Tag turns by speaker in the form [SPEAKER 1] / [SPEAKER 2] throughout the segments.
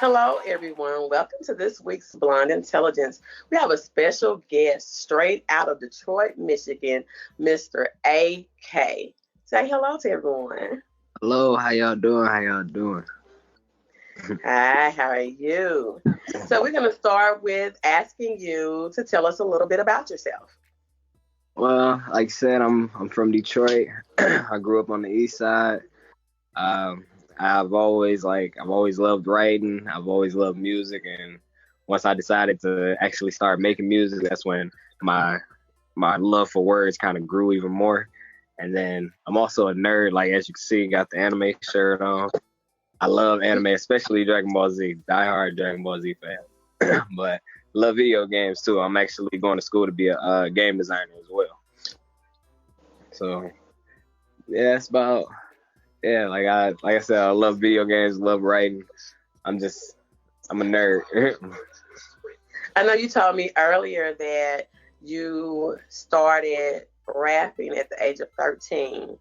[SPEAKER 1] Hello, everyone. Welcome to this week's Blonde Intelligence. We have a special guest straight out of Detroit, Michigan, Mr. AK. Say hello to everyone.
[SPEAKER 2] Hello, how y'all doing? How y'all doing?
[SPEAKER 1] Hi, how are you? So, we're going to start with asking you to tell us a little bit about yourself.
[SPEAKER 2] Well, like I said, I'm from Detroit. I grew up on the east side. Um, I've always loved writing. I've always loved music, and once I decided to actually start making music, that's when my my love for words kind of grew even more. And then I'm also a nerd, like as you can see, got the anime shirt on. I love anime, especially Dragon Ball Z. Diehard Dragon Ball Z fan. But love video games too. I'm actually going to school to be a game designer as well. So yeah, it's about yeah. Like I said, I love video games, love writing. I'm a nerd.
[SPEAKER 1] I know you told me earlier that you started rapping at the age of 13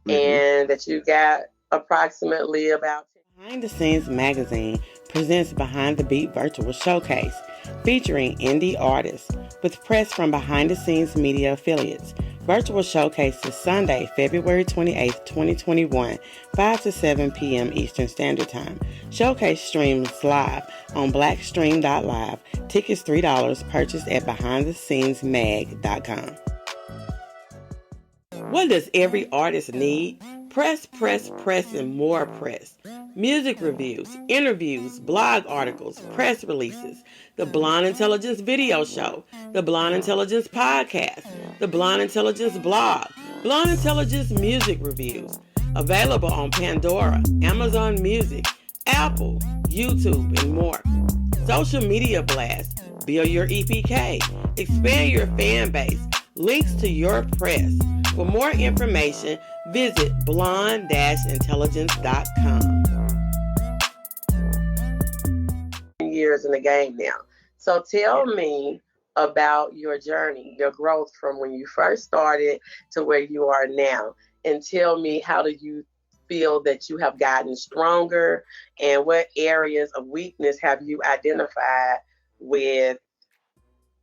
[SPEAKER 2] hmm
[SPEAKER 1] and that you got approximately about Behind the Scenes magazine presents Behind the Beat virtual showcase featuring indie artists with press from behind the scenes media affiliates. Virtual showcase is Sunday, February 28th, 2021, 5 to 7 p.m. Eastern Standard Time. Showcase streams live on blackstream.live. Tickets $3 purchased at behindthescenesmag.com. What does every artist need? Press, press, press, and more press. Music reviews, interviews, blog articles, press releases, the Blonde Intelligence video show, the Blonde Intelligence podcast, the Blonde Intelligence blog, Blonde Intelligence music reviews. Available on Pandora, Amazon Music, Apple, YouTube, and more. Social media blast, build your EPK, expand your fan base, links to your press. For more information, visit blonde-intelligence.com. Years in the game now. So tell me about your journey, your growth from when you first started to where you are now. And tell me, how do you feel that you have gotten stronger, and what areas of weakness have you identified with,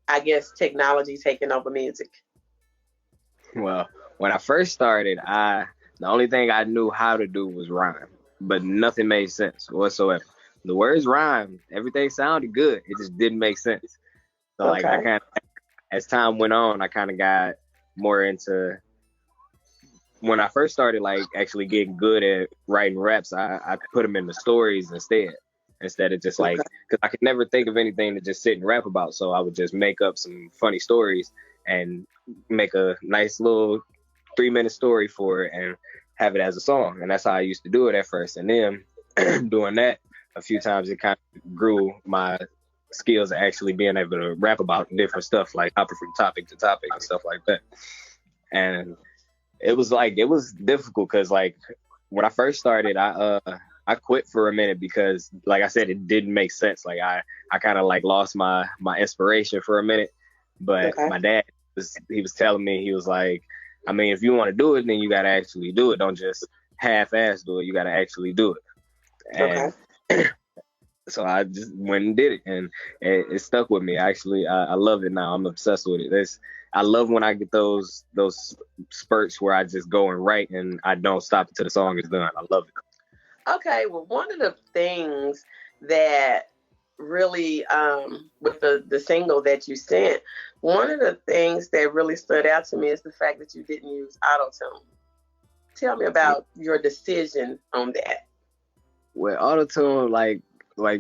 [SPEAKER 1] I guess, technology taking over music?
[SPEAKER 2] Well, when I first started, the only thing I knew how to do was rhyme, but nothing made sense whatsoever. The words rhymed, everything sounded good, it just didn't make sense. So like I
[SPEAKER 1] Okay.
[SPEAKER 2] kind of, as time went on, I kind of got more into when I first started like actually getting good at writing raps. I put them in the stories instead of just like
[SPEAKER 1] Okay.
[SPEAKER 2] because I could never think of anything to just sit and rap about, so I would just make up some funny stories and make a nice little 3 minute story for it and have it as a song. And that's how I used to do it at first. And then doing that a few times, it kind of grew my skills of actually being able to rap about different stuff, like hopping from topic to topic and stuff like that. And it was difficult because like when I first started, I quit for a minute because like I said, it didn't make sense. Like I kind of like lost my inspiration for a minute. But
[SPEAKER 1] Okay.
[SPEAKER 2] my dad he was telling me, he was like, I mean, if you want to do it, then you gotta actually do it. Don't just half-ass do it. You gotta actually do it.
[SPEAKER 1] Okay.
[SPEAKER 2] And so I just went and did it, and it stuck with me. Actually, I love it now. I'm obsessed with it. I love when I get those spurts where I just go and write, and I don't stop until the song is done. I love it.
[SPEAKER 1] Okay, well, one of the things that really, with the single that you sent, one of the things that really stood out to me is the fact that you didn't use auto tune. Tell me about your decision on that.
[SPEAKER 2] With autotune, like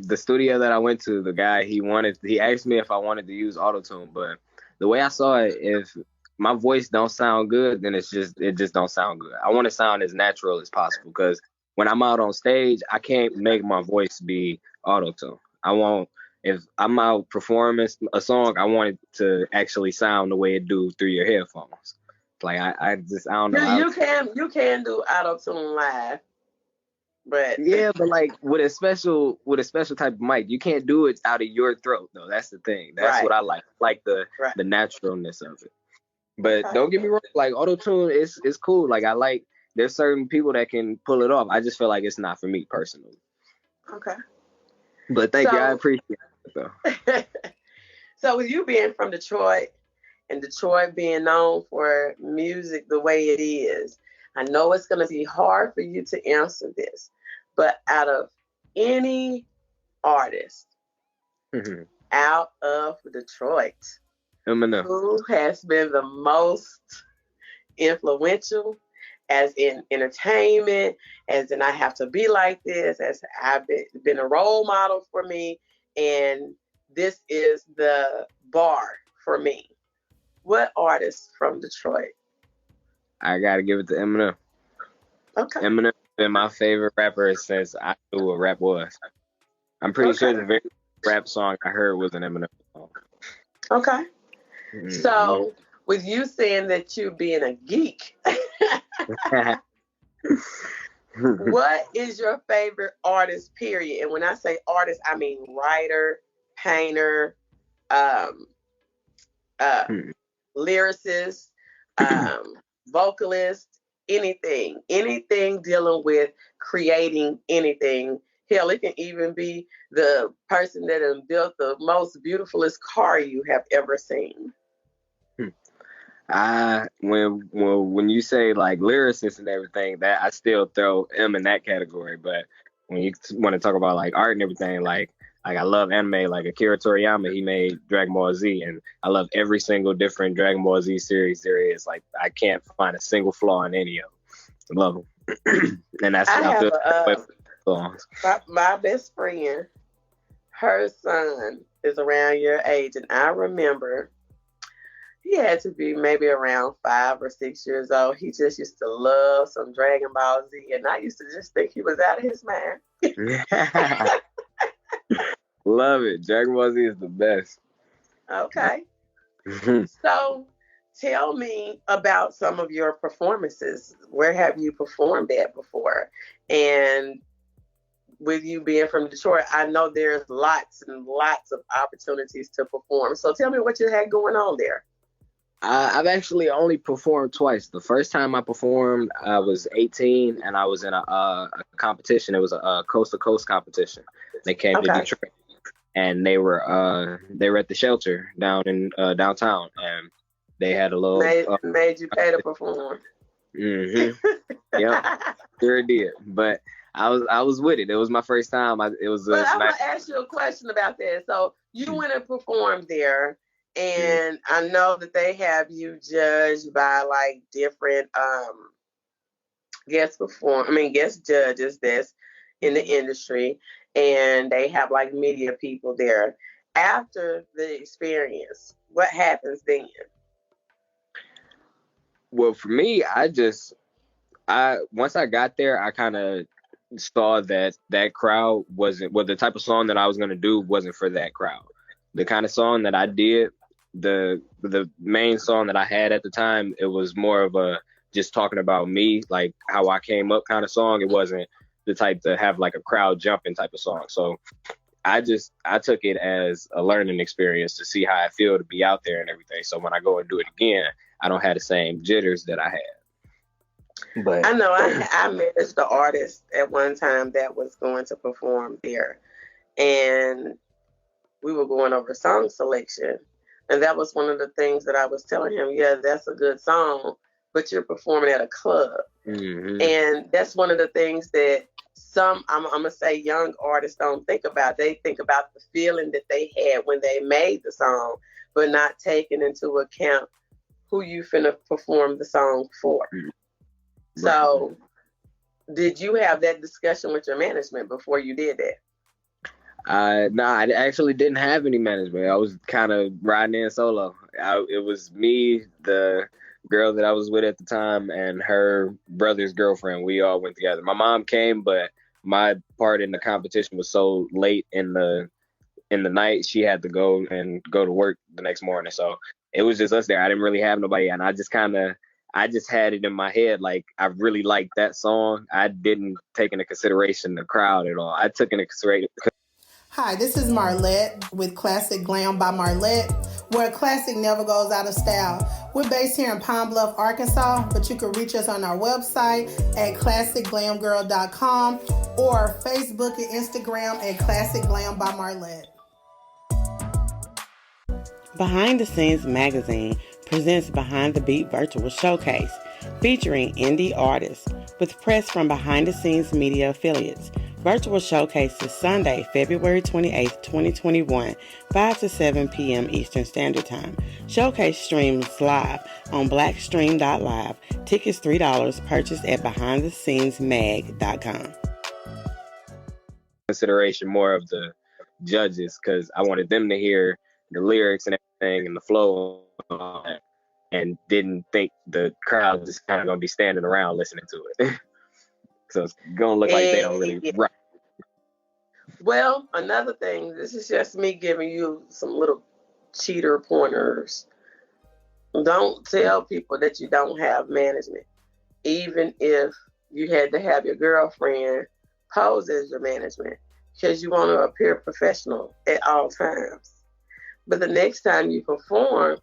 [SPEAKER 2] the studio that I went to, the guy he asked me if I wanted to use autotune, but the way I saw it, if my voice don't sound good, then it just don't sound good. I want to sound as natural as possible because when I'm out on stage, I can't make my voice be autotune. I want if I'm out performing a song, I want it to actually sound the way it do through your headphones. Like I don't know.
[SPEAKER 1] You can do auto tune live, but
[SPEAKER 2] Yeah, but like with a special type of mic, you can't do it out of your throat though. That's the thing. That's
[SPEAKER 1] right,
[SPEAKER 2] what I like
[SPEAKER 1] right.
[SPEAKER 2] the naturalness of it. But
[SPEAKER 1] Okay,
[SPEAKER 2] don't get me wrong, like auto tune is cool. Like I like there's certain people that can pull it off. I just feel like it's not for me personally.
[SPEAKER 1] okay.
[SPEAKER 2] But thank you, I
[SPEAKER 1] So,
[SPEAKER 2] appreciate it though.
[SPEAKER 1] so with you being from Detroit and Detroit being known for music the way it is, I know it's going to be hard for you to answer this, but out of any artist out of Detroit, who has been the most influential, as in entertainment, as in I have to be like this, as I've been a role model for me, and this is the bar for me. What artist from Detroit?
[SPEAKER 2] I gotta give it to Eminem.
[SPEAKER 1] Okay.
[SPEAKER 2] Eminem has been my favorite rapper since I knew what rap was. I'm pretty sure the very rap song I heard was an Eminem song.
[SPEAKER 1] Okay. So, with you saying that you being a geek, what is your favorite artist, period? And when I say artist, I mean writer, painter, lyricist, vocalist, anything dealing with creating anything. Hell, it can even be the person that built the most beautifulest car you have ever seen.
[SPEAKER 2] When you say like lyricists and everything, that I still throw M in that category. But when you want to talk about like art and everything, like I love anime, like Akira Toriyama, he made Dragon Ball Z, and I love every single different Dragon Ball Z series there is. Like I can't find a single flaw in any of them. I love them, and that's
[SPEAKER 1] my best friend, her son is around your age, and I remember he had to be maybe around 5 or 6 years old. He just used to love some Dragon Ball Z, and I used to just think he was out of his mind.
[SPEAKER 2] Love it. Dragon Ball Z is the best.
[SPEAKER 1] Okay. So tell me about some of your performances. Where have you performed at before? And with you being from Detroit, I know there's lots and lots of opportunities to perform. So tell me what you had going on there.
[SPEAKER 2] I've actually only performed twice. The first time I performed, I was 18, and I was in a competition. It was a coast-to-coast competition. They came to Detroit, and they were at the shelter down in downtown, and they had a little
[SPEAKER 1] made you pay to perform.
[SPEAKER 2] Yep, sure did. But I was with it. It was my first time.
[SPEAKER 1] But I'm gonna ask you a question about that. So you went and performed there. And I know that they have you judged by like different guest judges that's in the industry, and they have like media people there. After the experience, what happens then?
[SPEAKER 2] Well, for me, once I got there, I kind of saw that crowd wasn't, well, the type of song that I was gonna do wasn't for that crowd. The kind of song that I did, the main song that I had at the time, it was more of a just talking about me, like how I came up kind of song. It wasn't the type to have like a crowd jumping type of song. So I took it as a learning experience to see how I feel to be out there and everything. So when I go and do it again, I don't have the same jitters that I had. But
[SPEAKER 1] I know I managed the artist at one time that was going to perform there, and we were going over song selection. And that was one of the things that I was telling him, yeah, that's a good song, but you're performing at a club. And that's one of the things that I'm going to say young artists don't think about. They think about the feeling that they had when they made the song, but not taking into account who you finna perform the song for. So did you have that discussion with your management before you did that?
[SPEAKER 2] No, I actually didn't have any management. I was kind of riding in solo. It was me, the girl that I was with at the time, and her brother's girlfriend. We all went together. My mom came, but my part in the competition was so late in the night, she had to go to work the next morning. So it was just us there. I didn't really have nobody, and I just had it in my head, like, I really liked that song. I didn't take into consideration the crowd at all. I took into consideration.
[SPEAKER 3] Hi, this is Marlette with Classic Glam by Marlette, where classic never goes out of style. We're based here in Pine Bluff, Arkansas, but you can reach us on our website at classicglamgirl.com or Facebook and Instagram at Classic Glam by Marlette.
[SPEAKER 1] Behind the Scenes magazine presents Behind the Beat Virtual Showcase, featuring indie artists with press from behind the scenes media affiliates. Virtual Showcase is Sunday, February 28th, 2021, 5 to 7 p.m. Eastern Standard Time. Showcase streams live on blackstream.live. Tickets $3, purchased at behindthescenesmag.com.
[SPEAKER 2] Consideration more of the judges, because I wanted them to hear the lyrics and everything and the flow and all that, and didn't think the crowd was just kind of going to be standing around listening to it. So it's going to look like they don't really rock.
[SPEAKER 1] Well, another thing, this is just me giving you some little cheater pointers. Don't tell people that you don't have management, even if you had to have your girlfriend pose as your management, because you want to appear professional at all times. But the next time you perform,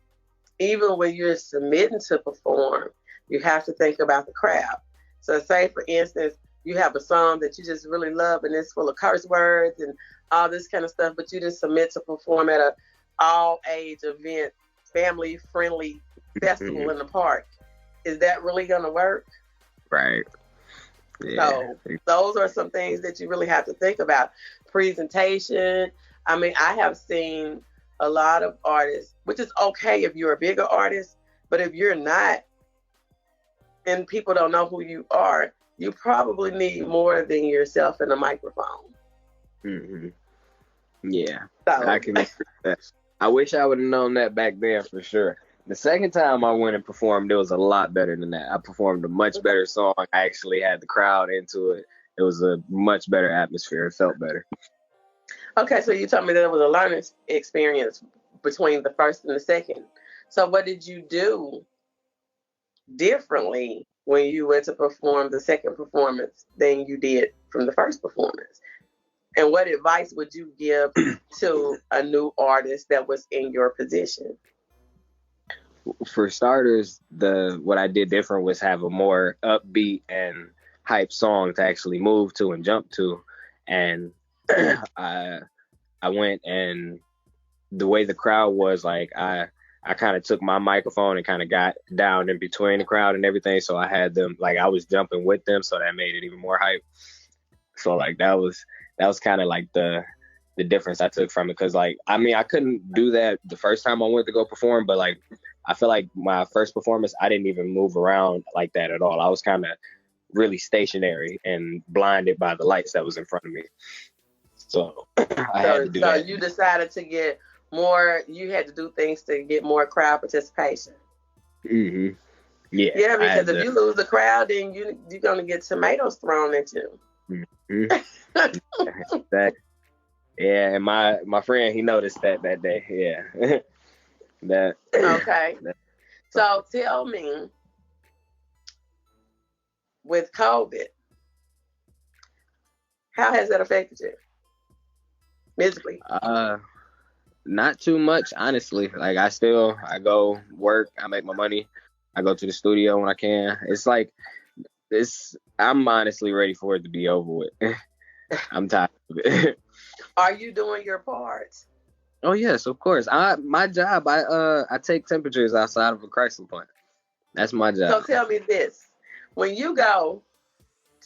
[SPEAKER 1] even when you're submitting to perform, you have to think about the crowd. So say, for instance, you have a song that you just really love and it's full of curse words and all this kind of stuff, but you just submit to perform at a all-age event, family-friendly festival in the park. Is that really going to work?
[SPEAKER 2] Right. Yeah.
[SPEAKER 1] So those are some things that you really have to think about. Presentation. I mean, I have seen a lot of artists, which is okay if you're a bigger artist, but if you're not and people don't know who you are, you probably need more than yourself and a microphone.
[SPEAKER 2] Mm-hmm. Yeah,
[SPEAKER 1] so.
[SPEAKER 2] I can agree with that. I wish I would have known that back then for sure. The second time I went and performed, it was a lot better than that. I performed a much better song. I actually had the crowd into it. It was a much better atmosphere. It felt better.
[SPEAKER 1] Okay, so you told me that it was a learning experience between the first and the second. So what did you do differently when you went to perform the second performance than you did from the first performance? And what advice would you give to a new artist that was in your position?
[SPEAKER 2] For starters, what I did different was have a more upbeat and hype song to actually move to and jump to. And I went, and the way the crowd was, like, I kind of took my microphone and kind of got down in between the crowd and everything. So I had them, like, I was jumping with them. So that made it even more hype. So, like, that was kind of like the difference I took from it. Cause, like, I mean, I couldn't do that the first time I went to go perform, but, like, I feel like my first performance, I didn't even move around like that at all. I was kind of really stationary and blinded by the lights that was in front of me. So I had to do that. So
[SPEAKER 1] you decided to get more, you had to do things to get more crowd participation.
[SPEAKER 2] Mm-hmm. Yeah.
[SPEAKER 1] Yeah, because if you lose the crowd, then you're going to get tomatoes thrown at you.
[SPEAKER 2] Mm-hmm. Yeah, and my friend, he noticed that day. Yeah.
[SPEAKER 1] Okay. So tell me, with COVID, how has that affected you musically?
[SPEAKER 2] Not too much, honestly. Like, I go work, I make my money, I go to the studio when I can. It's like, I'm honestly ready for it to be over with. I'm tired of it.
[SPEAKER 1] Are you doing your parts?
[SPEAKER 2] Oh yes, of course. My job, I take temperatures outside of a crisis point. That's my job.
[SPEAKER 1] So tell me this: when you go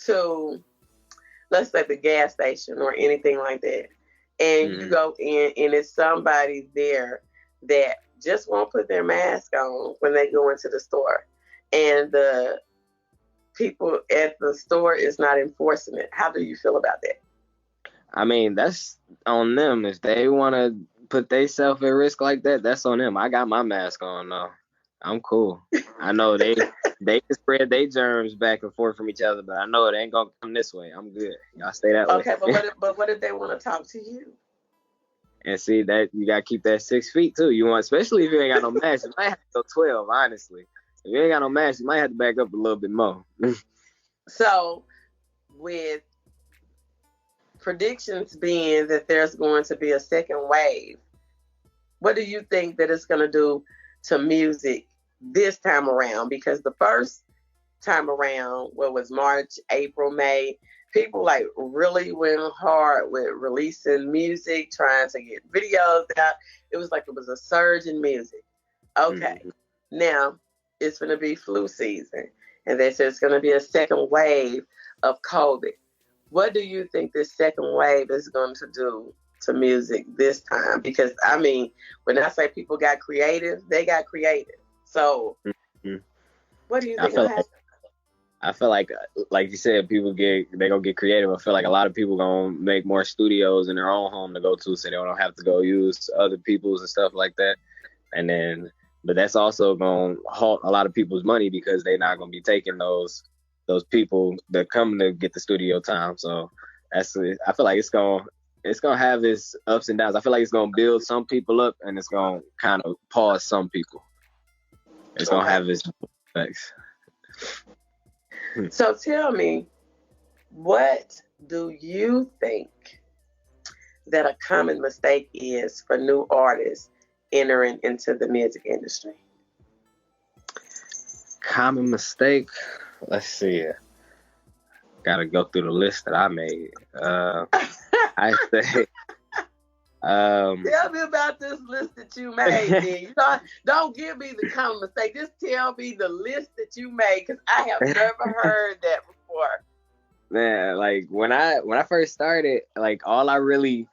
[SPEAKER 1] to, let's say, the gas station or anything like that, and you go in and it's somebody there that just won't put their mask on when they go into the store, and the people at the store is not enforcing it, how do you feel about that?
[SPEAKER 2] I mean, that's on them. If they want to put themselves at risk like that, that's on them. I got my mask on though. I'm cool. I know they can spread their germs back and forth from each other, but I know it ain't gonna come this way. I'm good. Y'all stay that way.
[SPEAKER 1] Okay, but what if they want to talk to you?
[SPEAKER 2] And see, that you gotta keep that 6 feet too. You want, especially if you ain't got no mask, you might have to go 12. Honestly, if you ain't got no mask, you might have to back up a little bit more.
[SPEAKER 1] So, with predictions being that there's going to be a second wave, what do you think that it's going to do to music this time around? Because the first time around, what was March, April, May, people like really went hard with releasing music, trying to get videos out. It was like it was a surge in music. Okay, now it's going to be flu season, and they said it's going to be a second wave of COVID. What do you think this second wave is going to do to music this time? Because I mean, when I say people got creative, they got creative. So, what do you think will happen?
[SPEAKER 2] I feel like you said, they gonna get creative. I feel like a lot of people gonna make more studios in their own home to go to, so they don't have to go use other people's and stuff like that. And then, but that's also gonna halt a lot of people's money because they're not gonna be taking those people that come to get the studio time. So I feel like it's gonna have its ups and downs. I feel like it's gonna build some people up, and it's gonna kind of pause some people. It's gonna have its effects.
[SPEAKER 1] So tell me, what do you think that a common mistake is for new artists entering into the music industry?
[SPEAKER 2] Common mistake? Let's see. Gotta go through the list that I made. I say,
[SPEAKER 1] tell me about this list that you made. Then. Don't give me the common mistake. Just tell me the list that you made, because I have never heard that before.
[SPEAKER 2] Man, like when I first started, like all I really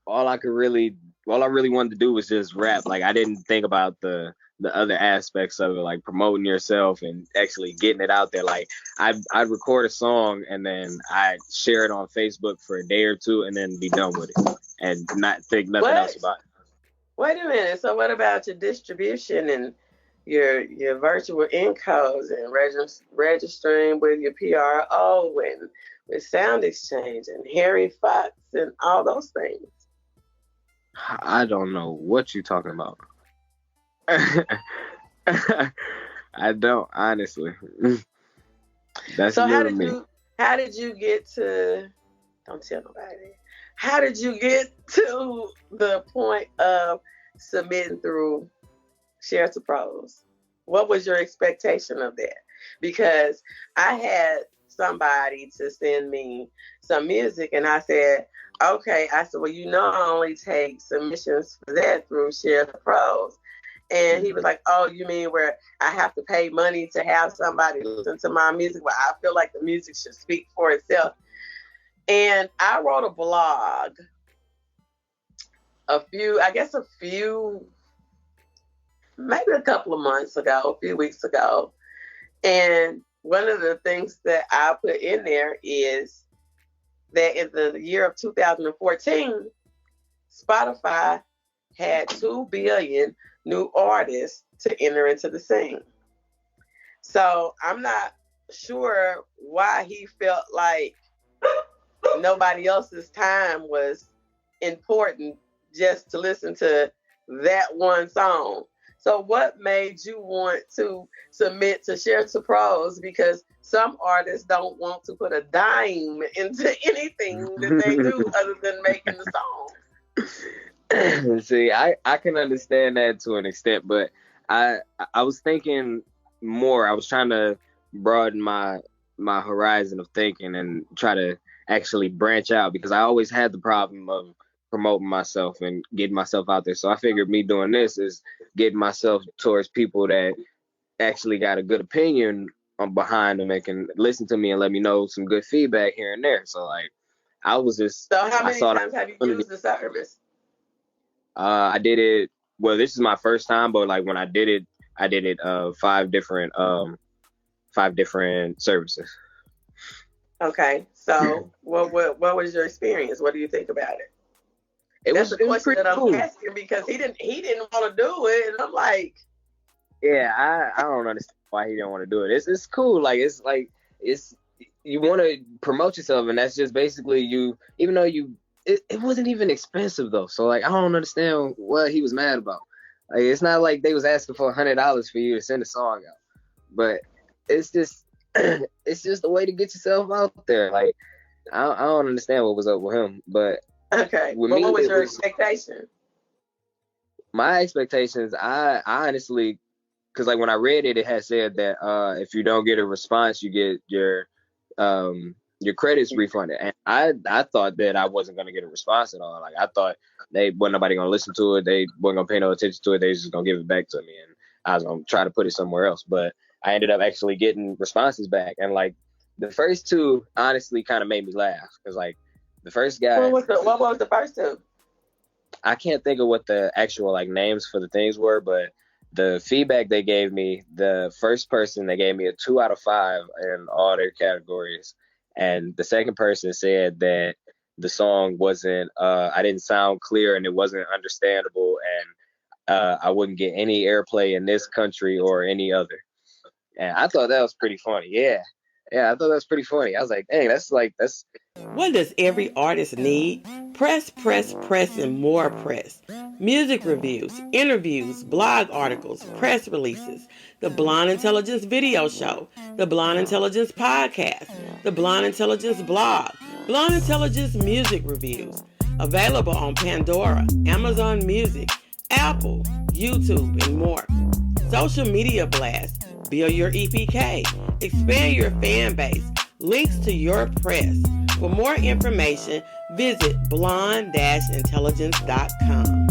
[SPEAKER 2] wanted to do was just rap. Like I didn't think about the other aspects of it, like promoting yourself and actually getting it out there. Like I'd record a song and then I'd share it on Facebook for a day or two and then be done with it and not think nothing else about it.
[SPEAKER 1] Wait a minute. So what about your distribution and your virtual encodes and registering with your PRO and with Sound Exchange and Harry Fox and all those things?
[SPEAKER 2] I don't know what you're talking about. I don't, honestly. That's
[SPEAKER 1] so
[SPEAKER 2] new to me.
[SPEAKER 1] How did you get to? Don't tell nobody. How did you get to the point of submitting through Share to Pros? What was your expectation of that? Because I had somebody to send me some music, and I said, okay. I said, well, I only take submissions for that through Share to Pros. And he was like, oh, you mean where I have to pay money to have somebody listen to my music? Well, I feel like the music should speak for itself. And I wrote a blog maybe a couple of months ago, a few weeks ago. And one of the things that I put in there is that in the year of 2014, Spotify had 2 billion new artists to enter into the scene. So I'm not sure why he felt like nobody else's time was important just to listen to that one song. So what made you want to submit to Share to Pros? Because some artists don't want to put a dime into anything that they do other than making the song.
[SPEAKER 2] See, I can understand that to an extent, but I was thinking more. I was trying to broaden my horizon of thinking and try to actually branch out, because I always had the problem of promoting myself and getting myself out there. So I figured me doing this is getting myself towards people that actually got a good opinion on behind them and can listen to me and let me know some good feedback here and there. So like, I was just.
[SPEAKER 1] So how many times have you used the service?
[SPEAKER 2] I did it. Well, this is my first time, but like when I did it 5 different services.
[SPEAKER 1] Okay, so what was your experience? What do you think about it? That's the question that I'm asking, because he didn't want to do it, and I'm like,
[SPEAKER 2] yeah, I don't understand why he didn't want to do it. It's cool, it's you want to promote yourself, and that's just basically you. Even though it wasn't even expensive though, so like I don't understand what he was mad about. Like it's not like they was asking for $100 for you to send a song out, but it's just a way to get yourself out there. Like I don't understand what was up with him, but
[SPEAKER 1] Okay.
[SPEAKER 2] with
[SPEAKER 1] Well,
[SPEAKER 2] me,
[SPEAKER 1] what was
[SPEAKER 2] it
[SPEAKER 1] your
[SPEAKER 2] was
[SPEAKER 1] expectation?
[SPEAKER 2] my expectations. I honestly, because like when I read it, it had said that if you don't get a response, you get your credits refunded, and I thought that I wasn't gonna get a response at all. Like I thought they wasn't nobody gonna listen to it, they wasn't gonna pay no attention to it, they was just gonna give it back to me, and I was gonna try to put it somewhere else. But I ended up actually getting responses back, and like the first two honestly kind of made me laugh because like the first guy,
[SPEAKER 1] What was the first two?
[SPEAKER 2] I can't think of what the actual like names for the things were, but the feedback they gave me, the first person they gave me a 2 out of 5 in all their categories, and the second person said that the song wasn't, I didn't sound clear and it wasn't understandable, and I wouldn't get any airplay in this country or any other. And I thought that was pretty funny. Yeah, I thought that was pretty funny. I was like, dang, that's.
[SPEAKER 1] What does every artist need? Press, press, press, and more press. Music reviews, interviews, blog articles, press releases, the Blonde Intelligence video show, the Blonde Intelligence podcast, the Blonde Intelligence blog, Blonde Intelligence music reviews. Available on Pandora, Amazon Music, Apple, YouTube, and more. Social media blasts, build your EPK, expand your fan base, links to your press. For more information, visit blonde-intelligence.com.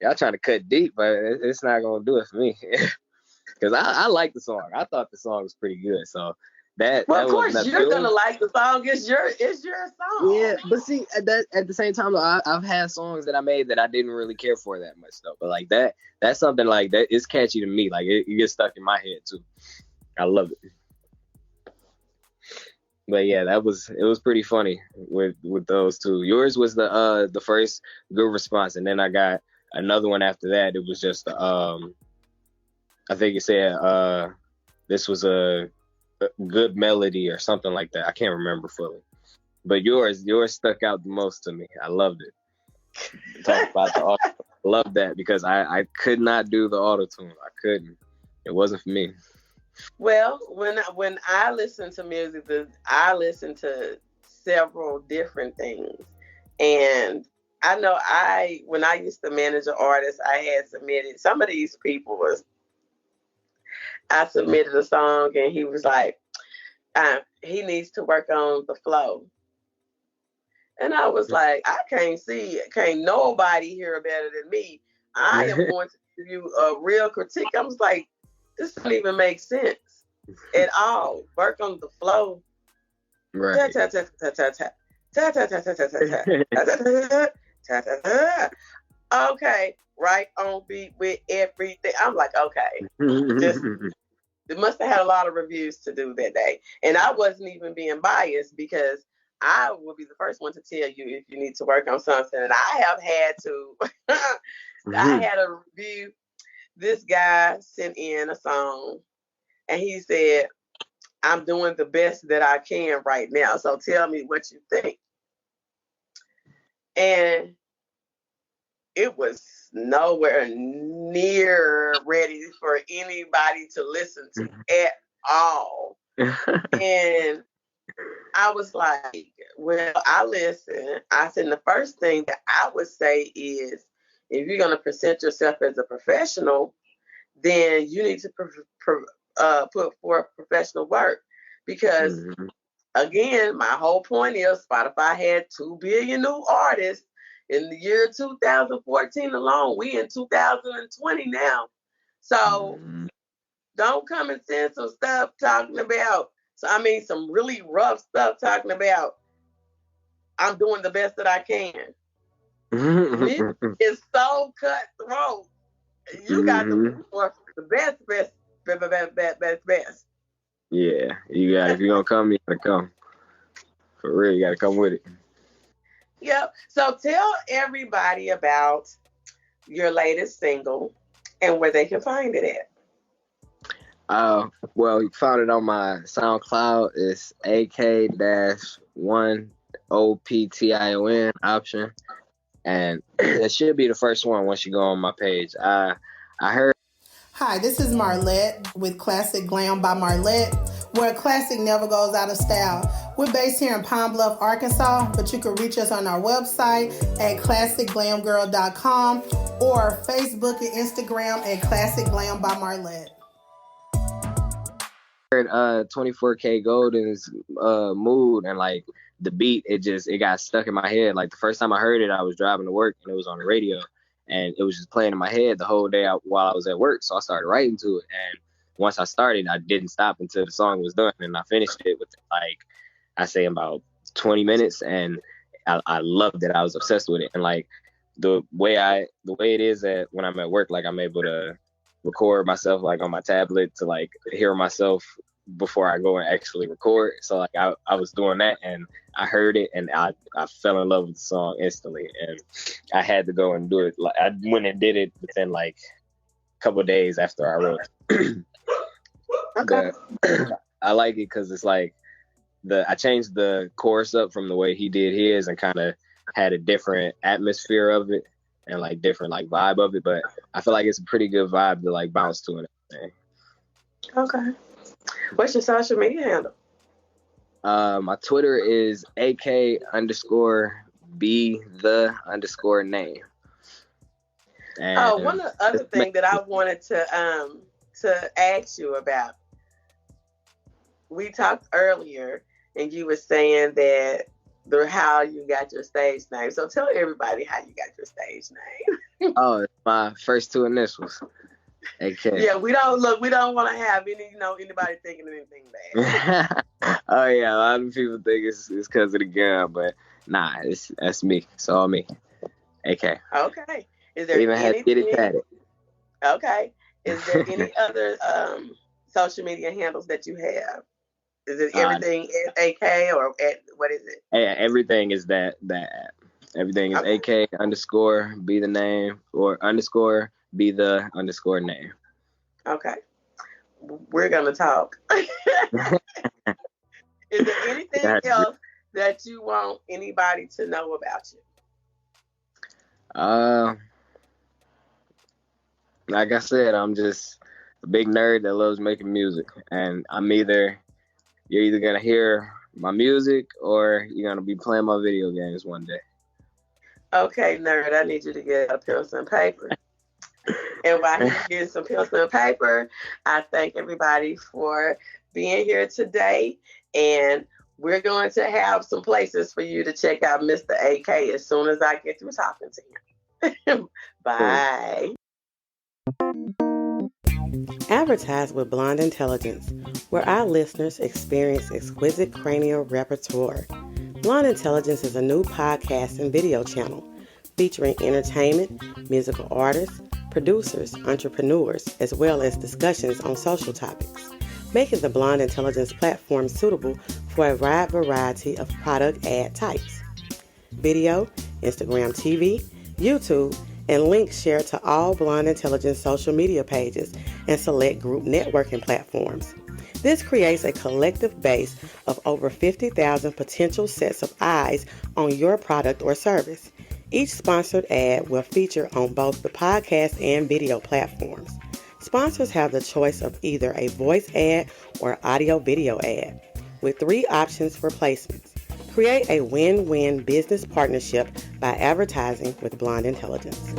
[SPEAKER 2] Y'all trying to cut deep, but it's not gonna do it for me. Because I like the song. I thought the song was pretty good. So that
[SPEAKER 1] Well,
[SPEAKER 2] that
[SPEAKER 1] of course,
[SPEAKER 2] wasn't
[SPEAKER 1] you're gonna like the song. It's your song.
[SPEAKER 2] Yeah, but see, at the same time, though, I've had songs that I made that I didn't really care for that much, though. But like that's something like that. It's catchy to me. Like it gets stuck in my head too. I love it. But yeah, it was pretty funny with those two. Yours was the first good response, and then I got another one after that. It was just I think it said this was a good melody or something like that. I can't remember fully. But yours stuck out the most to me. I loved it. Talk about the auto. I love that because I could not do the auto tune. I couldn't. It wasn't for me.
[SPEAKER 1] Well, when I listen to music, I listen to several different things, and I know when I used to manage an artist, I had submitted some of these people I submitted a song and he was like, he needs to work on the flow. And I was like, I can't nobody hear better than me. I am going to give you a real critique. I was like, this doesn't even make sense at all. Work on the flow.
[SPEAKER 2] Right.
[SPEAKER 1] Okay, right on beat with everything. I'm like, okay. It must have had a lot of reviews to do that day. And I wasn't even being biased because I will be the first one to tell you if you need to work on something. And I have had to. I had a review. This guy sent in a song and he said, I'm doing the best that I can right now. So tell me what you think. And it was nowhere near ready for anybody to listen to at all. And I was like, well, I listen. I said, the first thing that I would say is, if you're going to present yourself as a professional, then you need to put forth professional work. Because, again, my whole point is Spotify had 2 billion new artists in the year 2014 alone. We in 2020 now. So don't come and send some stuff talking about, some really rough stuff talking about, I'm doing the best that I can. It's so cutthroat. You got to look for the best.
[SPEAKER 2] Yeah, you got. If you're gonna come, you gotta come. For real, you gotta come with it.
[SPEAKER 1] Yep. So tell everybody about your latest single and where they can find it
[SPEAKER 2] at. Well, you found it on my SoundCloud. It's AK-1OPTION option. And it should be the first one once you go on my page. I heard.
[SPEAKER 3] Hi, this is Marlette with Classic Glam by Marlette, where a classic never goes out of style. We're based here in Pine Bluff, Arkansas, but you can reach us on our website at classicglamgirl.com or Facebook and Instagram at Classic Glam by Marlette.
[SPEAKER 2] Heard 24K Golden's mood, and like the beat, it got stuck in my head. Like the first time I heard it, I was driving to work and it was on the radio, and it was just playing in my head the whole day while I was at work. So I started writing to it, and once I started, I didn't stop until the song was done, and I finished it with like I say about 20 minutes, and I loved it. I was obsessed with it, and like the way it is that when I'm at work, like I'm able to record myself like on my tablet to like hear myself before I go and actually record. So like I was doing that, and I heard it, and I fell in love with the song instantly, and I had to go and do it. Like I went and did it within like a couple of days after I wrote it.
[SPEAKER 1] Okay.
[SPEAKER 2] I like it because it's like I changed the chorus up from the way he did his, and kind of had a different atmosphere of it and like different like vibe of it. But I feel like it's a pretty good vibe to like bounce to and everything.
[SPEAKER 1] Okay. What's your social media handle?
[SPEAKER 2] My Twitter is AK_be_the_name. And
[SPEAKER 1] one other thing that I wanted to ask you about. We talked earlier, and you were saying that how you got your stage name. So tell everybody how you got your stage name.
[SPEAKER 2] Oh, it's my first two initials. AK.
[SPEAKER 1] Yeah, we don't want to have anybody thinking anything bad.
[SPEAKER 2] Oh yeah, a lot of people think it's because of the gun, but nah, that's me. It's all me. AK.
[SPEAKER 1] Okay. Is there
[SPEAKER 2] even had to get it tatted.
[SPEAKER 1] Okay. Is there any other social media handles that you have? Is it everything at AK or at what is it?
[SPEAKER 2] Yeah, everything is that app. Everything is okay. AK_be the name or _be the _name.
[SPEAKER 1] Okay. We're gonna talk. Is there anything else that you want anybody to know about you?
[SPEAKER 2] Like I said, I'm just a big nerd that loves making music, and you're either gonna hear my music or you're gonna be playing my video games one day.
[SPEAKER 1] Okay, nerd, I need you to get a pencil and paper. And while he's getting some pencil and paper, I thank everybody for being here today. And we're going to have some places for you to check out Mr. AK as soon as I get through talking to him. Bye. Advertise with Blonde Intelligence, where our listeners experience exquisite cranial repertoire. Blonde Intelligence is a new podcast and video channel featuring entertainment, musical artists, producers, entrepreneurs, as well as discussions on social topics, making the Blonde Intelligence platform suitable for a wide variety of product ad types. Video, Instagram TV, YouTube, and links shared to all Blonde Intelligence social media pages and select group networking platforms. This creates a collective base of over 50,000 potential sets of eyes on your product or service. Each sponsored ad will feature on both the podcast and video platforms. Sponsors have the choice of either a voice ad or audio-video ad, with 3 options for placements. Create a win-win business partnership by advertising with Blonde Intelligence.